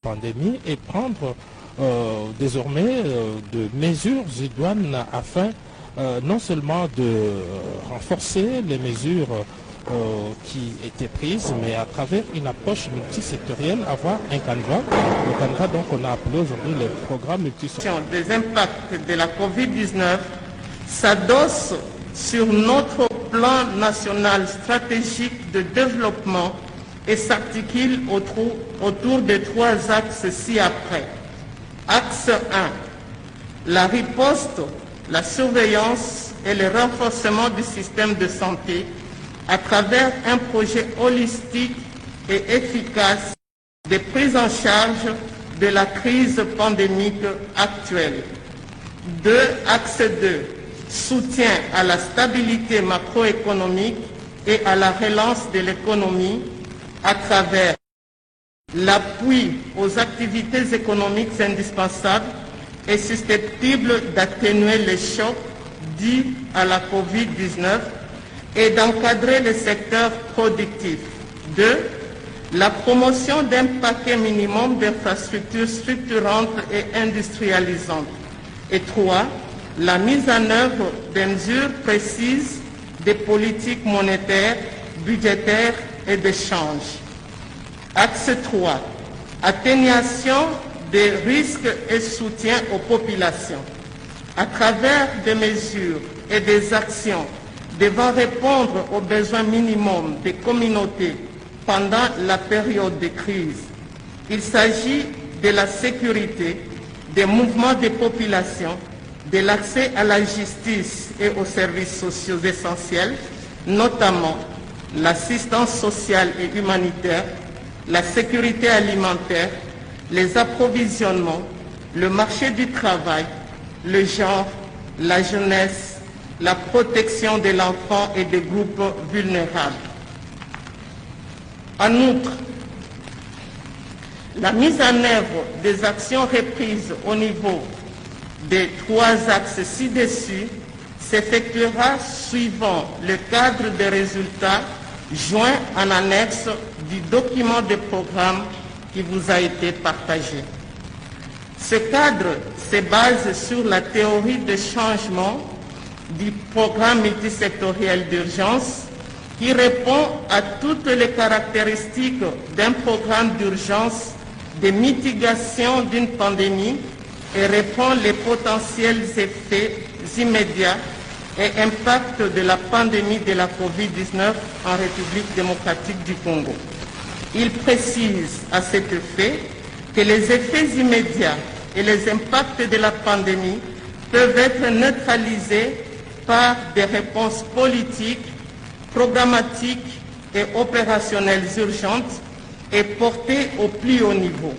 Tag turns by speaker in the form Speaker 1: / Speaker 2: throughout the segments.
Speaker 1: pandémie et prendre désormais de mesures idoines afin non seulement de renforcer les mesures qui étaient prises, mais à travers une approche multisectorielle, avoir un canevas. Le canevas, donc, on a appelé aujourd'hui les programmes multisectoriels.
Speaker 2: Des impacts de la Covid-19 s'adosse sur notre plan national stratégique de développement et s'articule autour de trois axes ci-après. Axe 1, la riposte, la surveillance et le renforcement du système de santé à travers un projet holistique et efficace de prise en charge de la crise pandémique actuelle. Axe 2, soutien à la stabilité macroéconomique et à la relance de l'économie à travers l'appui aux activités économiques indispensables et susceptibles d'atténuer les chocs dus à la Covid-19 et d'encadrer le secteur productif. 2. La promotion d'un paquet minimum d'infrastructures structurantes et industrialisantes. Et 3. La mise en œuvre de mesures précises des politiques monétaires, budgétaires et d'échange. Axe 3. Atténuation des risques et soutien aux populations. À travers des mesures et des actions devant répondre aux besoins minimums des communautés pendant la période de crise. Il s'agit de la sécurité, des mouvements des populations, de l'accès à la justice et aux services sociaux essentiels, notamment l'assistance sociale et humanitaire, la sécurité alimentaire, les approvisionnements, le marché du travail, le genre, la jeunesse, la protection de l'enfant et des groupes vulnérables. En outre, la mise en œuvre des actions reprises au niveau des trois axes ci-dessus s'effectuera suivant le cadre des résultats joints en annexe du document de programme qui vous a été partagé. Ce cadre se base sur la théorie de changement du programme multisectoriel d'urgence qui répond à toutes les caractéristiques d'un programme d'urgence de mitigation d'une pandémie et répond les potentiels effets immédiats et impacts de la pandémie de la Covid-19 en République démocratique du Congo. Il précise à cet effet que les effets immédiats et les impacts de la pandémie peuvent être neutralisés par des réponses politiques, programmatiques et opérationnelles urgentes et portées au plus haut niveau.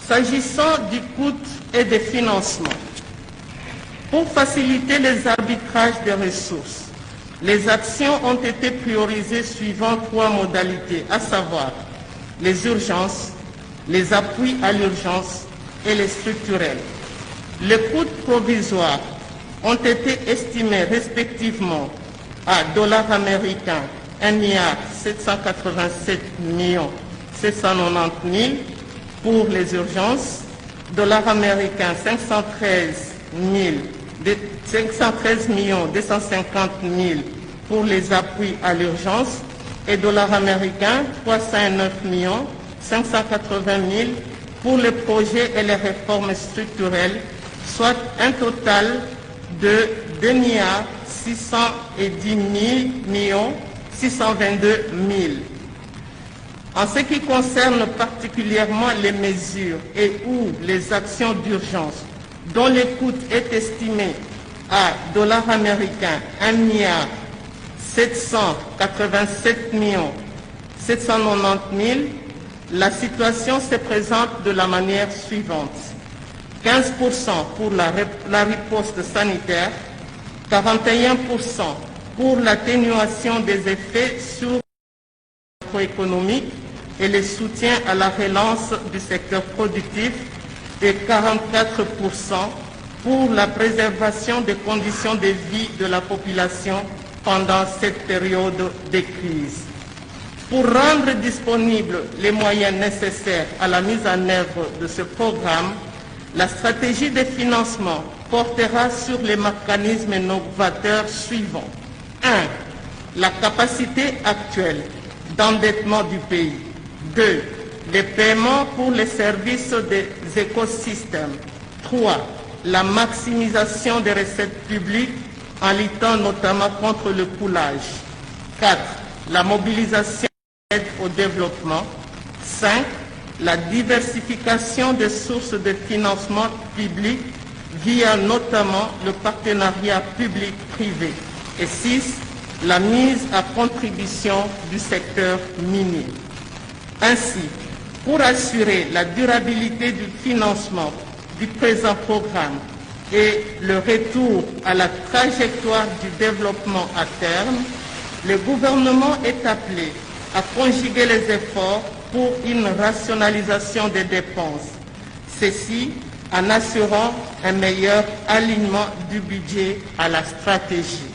Speaker 2: S'agissant du coût et des financements, pour faciliter les arbitrages des ressources, les actions ont été priorisées suivant trois modalités, à savoir les urgences, les appuis à l'urgence et les structurels. Les coûts provisoires ont été estimés respectivement à dollars américains 1,787 790 000 pour les urgences, dollars américains 513 250 000 pour les appuis à l'urgence et dollars américains 309 580 000 pour les projets et les réformes structurelles, soit un total de 2 610 622 000. En ce qui concerne particulièrement les mesures et ou les actions d'urgence dont le coût est estimé à dollars américains 1,787 790 000, la situation se présente de la manière suivante. 15% pour la riposte sanitaire, 41% pour l'atténuation des effets sur la macroéconomique et le soutien à la relance du secteur productif et 44% pour la préservation des conditions de vie de la population pendant cette période de crise. Pour rendre disponibles les moyens nécessaires à la mise en œuvre de ce programme, la stratégie de financement portera sur les mécanismes novateurs suivants. 1. La capacité actuelle d'endettement du pays. 2. Les paiements pour les services des écosystèmes. 3. La maximisation des recettes publiques en luttant notamment contre le coulage. 4. La mobilisation d'aide au développement. 5. La diversification des sources de financement public via notamment le partenariat public-privé. Et 6. La mise à contribution du secteur minier. Ainsi, pour assurer la durabilité du financement du présent programme et le retour à la trajectoire du développement à terme, le gouvernement est appelé à conjuguer les efforts pour une rationalisation des dépenses, ceci en assurant un meilleur alignement du budget à la stratégie.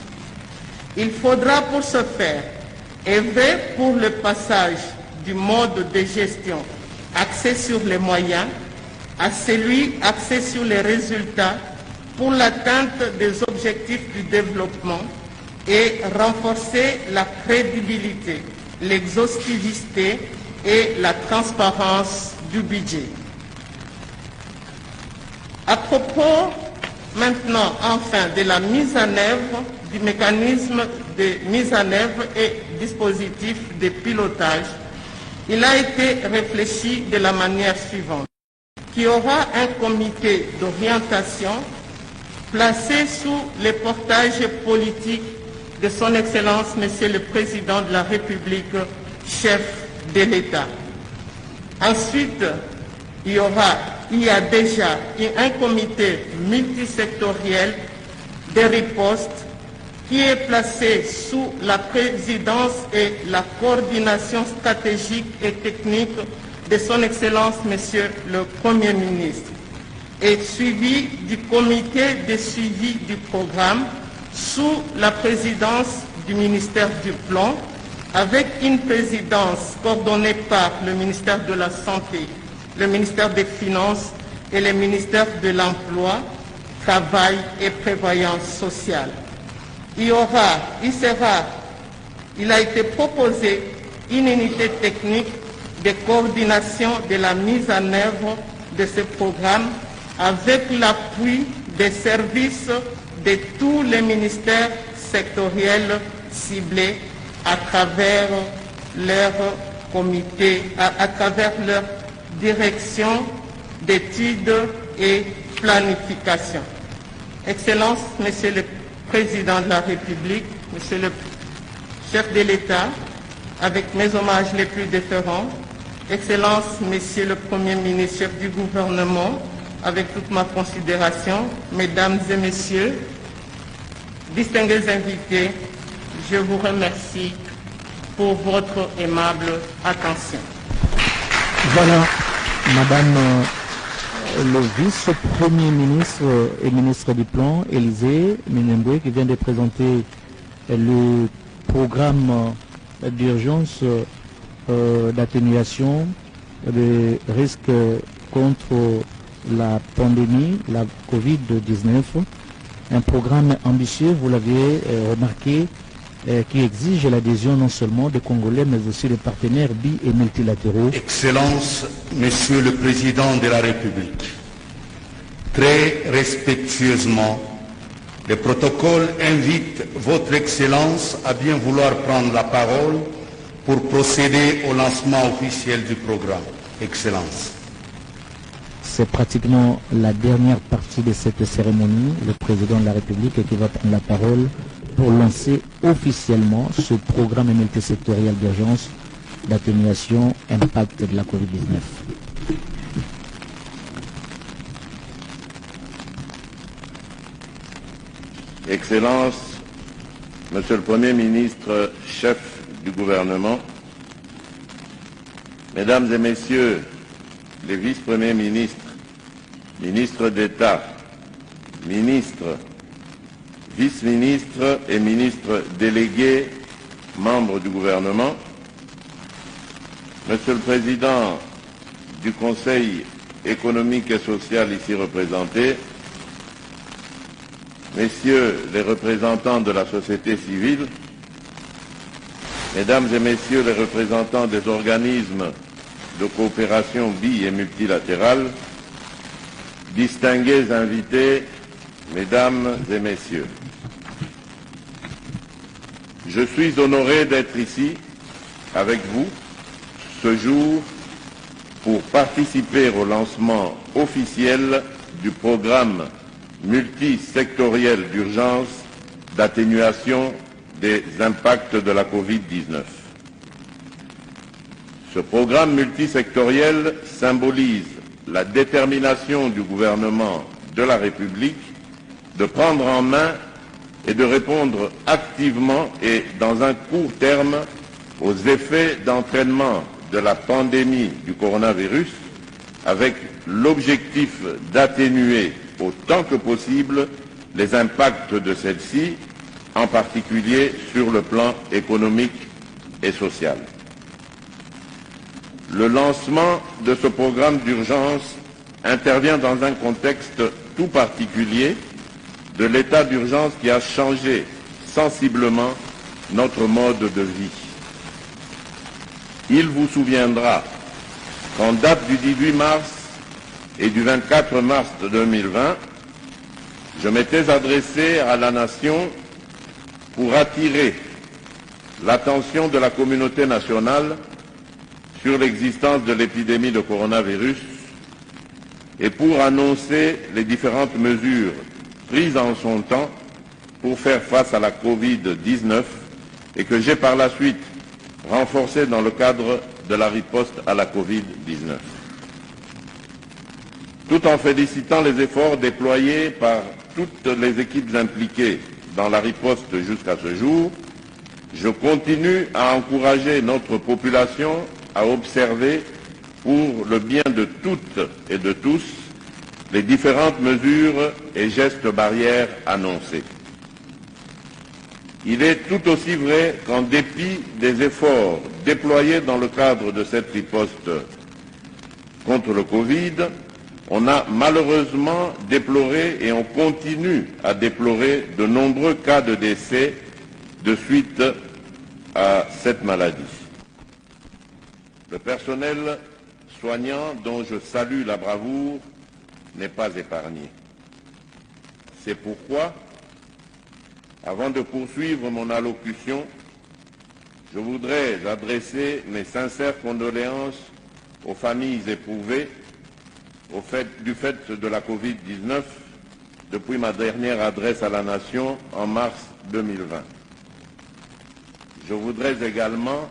Speaker 2: Il faudra pour ce faire œuvrer pour le passage du mode de gestion axé sur les moyens à celui axé sur les résultats pour l'atteinte des objectifs du développement et renforcer la crédibilité, l'exhaustivité et la transparence du budget. À propos maintenant enfin de la mise en œuvre du mécanisme de mise en œuvre et dispositif de pilotage, il a été réfléchi de la manière suivante. Qu'il y aura un comité d'orientation placé sous le portage politique de son Excellence, Monsieur le Président de la République, chef de l'État. Ensuite, il y a déjà un comité multisectoriel de riposte qui est placé sous la présidence et la coordination stratégique et technique de son Excellence, Monsieur le Premier ministre, et suivi du comité de suivi du programme sous la présidence du ministère du Plan, avec une présidence coordonnée par le ministère de la Santé, le ministère des Finances et le ministère de l'Emploi, Travail et Prévoyance sociale. Il a été proposé une unité technique de coordination de la mise en œuvre de ce programme avec l'appui des services de tous les ministères sectoriels ciblés à travers leur comité, à travers leur direction d'études et planification. Excellence, Monsieur le Président de la République, Monsieur le chef de l'État, avec mes hommages les plus déférents, Excellence, Monsieur le Premier ministre, chef du gouvernement, avec toute ma considération, Mesdames et Messieurs, distingués invités, je vous remercie pour votre aimable attention.
Speaker 3: Voilà, Madame le vice-premier ministre et ministre du Plan, Élisée Minembwe, qui vient de présenter le programme d'urgence d'atténuation des risques contre la pandémie, la Covid-19. Un programme ambitieux, vous l'avez remarqué, qui exige l'adhésion non seulement des Congolais, mais aussi des partenaires bi- et multilatéraux.
Speaker 4: Excellence, Monsieur le Président de la République, très respectueusement, le protocole invite Votre Excellence à bien vouloir prendre la parole pour procéder au lancement officiel du programme. Excellence.
Speaker 3: C'est pratiquement la dernière partie de cette cérémonie, le Président de la République qui va prendre la parole pour lancer officiellement ce programme multisectoriel d'urgence d'atténuation impact de la Covid-19.
Speaker 5: Excellence, Monsieur le Premier ministre, chef du gouvernement, Mesdames et Messieurs les vice-premiers ministres, ministres d'État, ministres, vice-ministres et ministres délégués, membres du gouvernement, Monsieur le Président du Conseil économique et social ici représenté, Messieurs les représentants de la société civile, Mesdames et Messieurs les représentants des organismes de coopération bi- et multilatérale, distingués invités, Mesdames et Messieurs, je suis honoré d'être ici avec vous ce jour pour participer au lancement officiel du programme multisectoriel d'urgence d'atténuation des impacts de la Covid-19. Ce programme multisectoriel symbolise la détermination du gouvernement de la République de prendre en main et de répondre activement et dans un court terme aux effets d'entraînement de la pandémie du coronavirus, avec l'objectif d'atténuer autant que possible les impacts de celle-ci, en particulier sur le plan économique et social. Le lancement de ce programme d'urgence intervient dans un contexte tout particulier de l'état d'urgence qui a changé sensiblement notre mode de vie. Il vous souviendra qu'en date du 18 mars et du 24 mars 2020, je m'étais adressé à la nation pour attirer l'attention de la communauté nationale sur l'existence de l'épidémie de coronavirus et pour annoncer les différentes mesures prises en son temps pour faire face à la Covid-19 et que j'ai par la suite renforcées dans le cadre de la riposte à la Covid-19. Tout en félicitant les efforts déployés par toutes les équipes impliquées dans la riposte jusqu'à ce jour, je continue à encourager notre population à observer, pour le bien de toutes et de tous, les différentes mesures et gestes barrières annoncés. Il est tout aussi vrai qu'en dépit des efforts déployés dans le cadre de cette riposte contre le Covid, on a malheureusement déploré et on continue à déplorer de nombreux cas de décès de suite à cette maladie. Le personnel soignant, dont je salue la bravoure, n'est pas épargné. C'est pourquoi, avant de poursuivre mon allocution, je voudrais adresser mes sincères condoléances aux familles éprouvées du fait de la Covid-19 depuis ma dernière adresse à la nation en mars 2020. Je voudrais également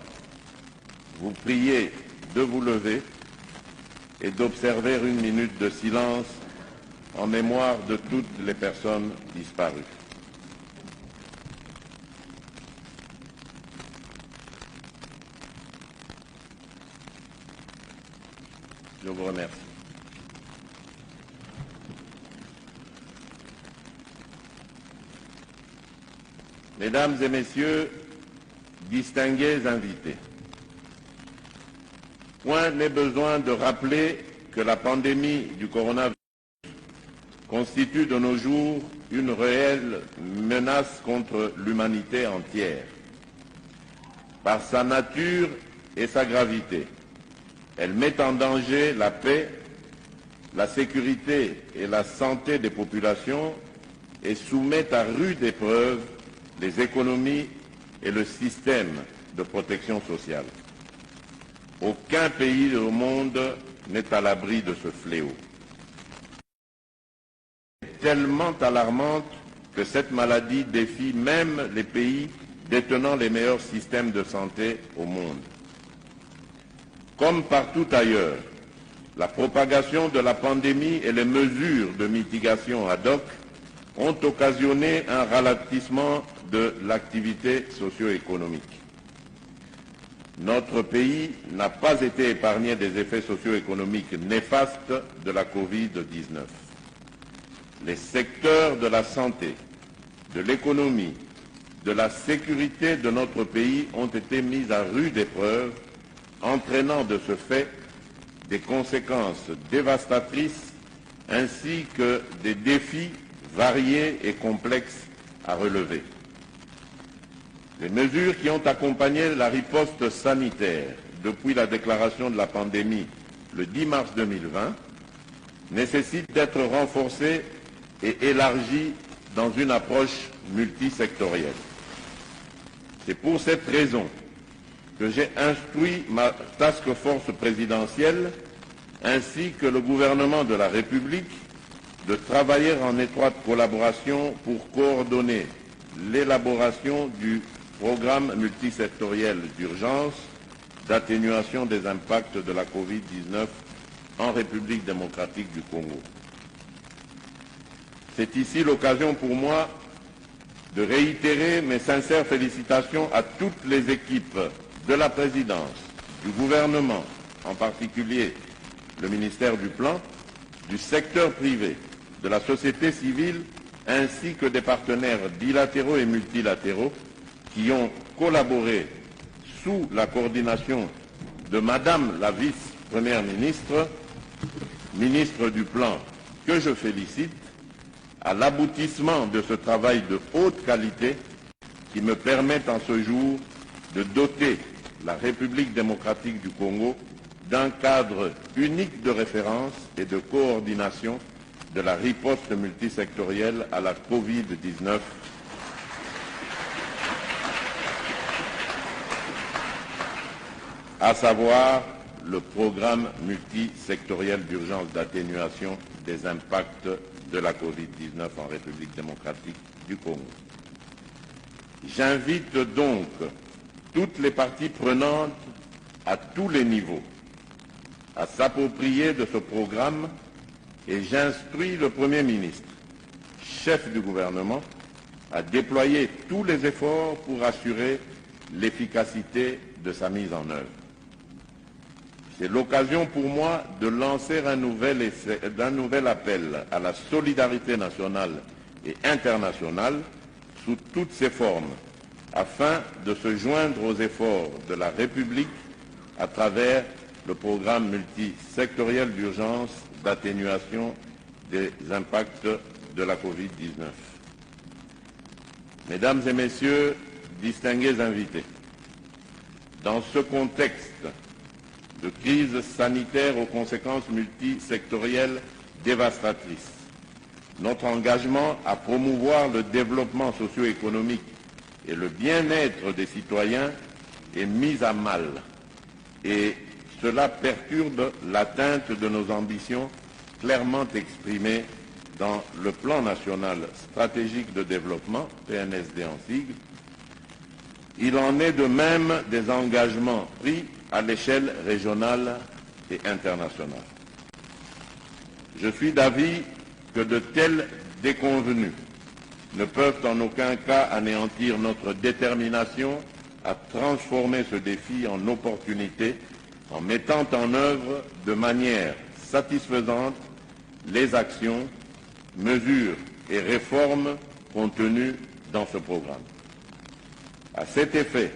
Speaker 5: vous prier de vous lever et d'observer une minute de silence en mémoire de toutes les personnes disparues. Je vous remercie. Mesdames et Messieurs, distingués invités, point n'est besoin de rappeler que la pandémie du coronavirus constitue de nos jours une réelle menace contre l'humanité entière. Par sa nature et sa gravité, elle met en danger la paix, la sécurité et la santé des populations et soumet à rude épreuve les économies et le système de protection sociale. Aucun pays au monde n'est à l'abri de ce fléau. Elle est tellement alarmante que cette maladie défie même les pays détenant les meilleurs systèmes de santé au monde. Comme partout ailleurs, la propagation de la pandémie et les mesures de mitigation ad hoc ont occasionné un ralentissement de l'activité socio-économique. Notre pays n'a pas été épargné des effets socio-économiques néfastes de la Covid-19. Les secteurs de la santé, de l'économie, de la sécurité de notre pays ont été mis à rude épreuve entraînant de ce fait des conséquences dévastatrices ainsi que des défis variés et complexes à relever. Les mesures qui ont accompagné la riposte sanitaire depuis la déclaration de la pandémie le 10 mars 2020 nécessitent d'être renforcées et élargies dans une approche multisectorielle. C'est pour cette raison que j'ai instruit ma task force présidentielle ainsi que le gouvernement de la République de travailler en étroite collaboration pour coordonner l'élaboration du programme multisectoriel d'urgence d'atténuation des impacts de la Covid-19 en République démocratique du Congo. C'est ici l'occasion pour moi de réitérer mes sincères félicitations à toutes les équipes de la présidence, du gouvernement, en particulier le ministère du Plan, du secteur privé, de la société civile, ainsi que des partenaires bilatéraux et multilatéraux qui ont collaboré sous la coordination de Madame la vice-première ministre, ministre du Plan, que je félicite, à l'aboutissement de ce travail de haute qualité qui me permet en ce jour de doter la République démocratique du Congo d'un cadre unique de référence et de coordination de la riposte multisectorielle à la Covid-19. À savoir le programme multisectoriel d'urgence d'atténuation des impacts de la Covid-19 en République démocratique du Congo. J'invite donc toutes les parties prenantes à tous les niveaux à s'approprier de ce programme et j'instruis le Premier ministre, chef du gouvernement, à déployer tous les efforts pour assurer l'efficacité de sa mise en œuvre. C'est l'occasion pour moi de lancer un nouvel appel à la solidarité nationale et internationale sous toutes ses formes, afin de se joindre aux efforts de la République à travers le programme multisectoriel d'urgence d'atténuation des impacts de la Covid-19. Mesdames et messieurs, distingués invités, dans ce contexte de crise sanitaire aux conséquences multisectorielles dévastatrices, notre engagement à promouvoir le développement socio-économique et le bien-être des citoyens est mis à mal et cela perturbe l'atteinte de nos ambitions clairement exprimées dans le plan national stratégique de développement, PNSD en sigle. Il en est de même des engagements pris à l'échelle régionale et internationale. Je suis d'avis que de telles déconvenues ne peuvent en aucun cas anéantir notre détermination à transformer ce défi en opportunité en mettant en œuvre de manière satisfaisante les actions, mesures et réformes contenues dans ce programme. À cet effet,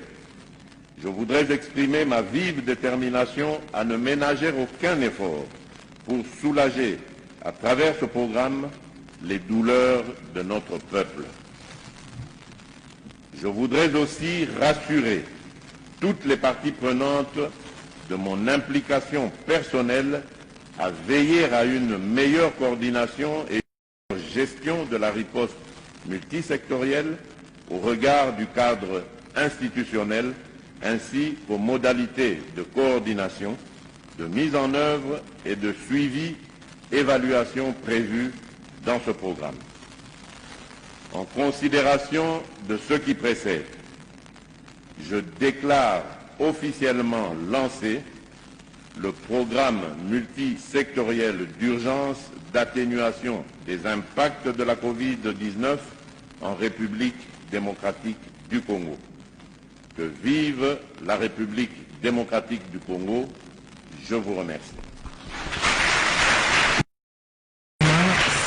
Speaker 5: je voudrais exprimer ma vive détermination à ne ménager aucun effort pour soulager, à travers ce programme, les douleurs de notre peuple. Je voudrais aussi rassurer toutes les parties prenantes de mon implication personnelle à veiller à une meilleure coordination et gestion de la riposte multisectorielle au regard du cadre institutionnel ainsi qu'aux modalités de coordination, de mise en œuvre et de suivi, évaluation prévues dans ce programme. En considération de ce qui précède, je déclare officiellement lancé le programme multisectoriel d'urgence d'atténuation des impacts de la Covid-19 en République démocratique du Congo. Que vive la République démocratique du Congo. Je vous remercie.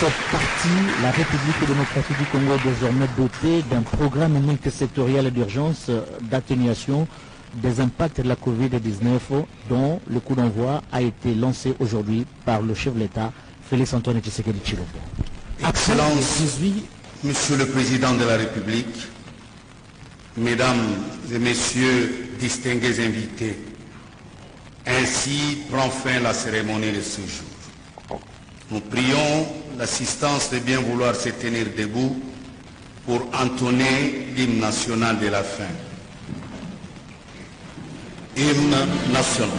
Speaker 3: Cette partie, la République démocratique du Congo est désormais dotée d'un programme multisectoriel d'urgence d'atténuation des impacts de la Covid-19 dont le coup d'envoi a été lancé aujourd'hui par le chef de l'État, Félix-Antoine Tshisekedi Tshilombo.
Speaker 4: Excellence, Monsieur le Président de la République, Mesdames et Messieurs distingués invités, ainsi prend fin la cérémonie de ce jour. Nous prions l'assistance de bien vouloir se tenir debout pour entonner l'hymne national de la fin. Hymne national.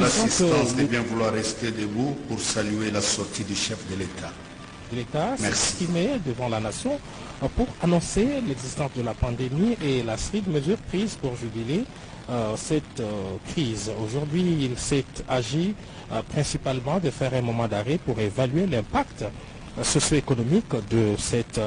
Speaker 4: L'assistance de bien vouloir rester debout pour saluer la sortie du chef de l'État.
Speaker 1: L'État s'exprimait devant la nation pour annoncer l'existence de la pandémie et la série de mesures prises pour juguler cette crise. Aujourd'hui, il s'est agi principalement de faire un moment d'arrêt pour évaluer l'impact socio-économique de cette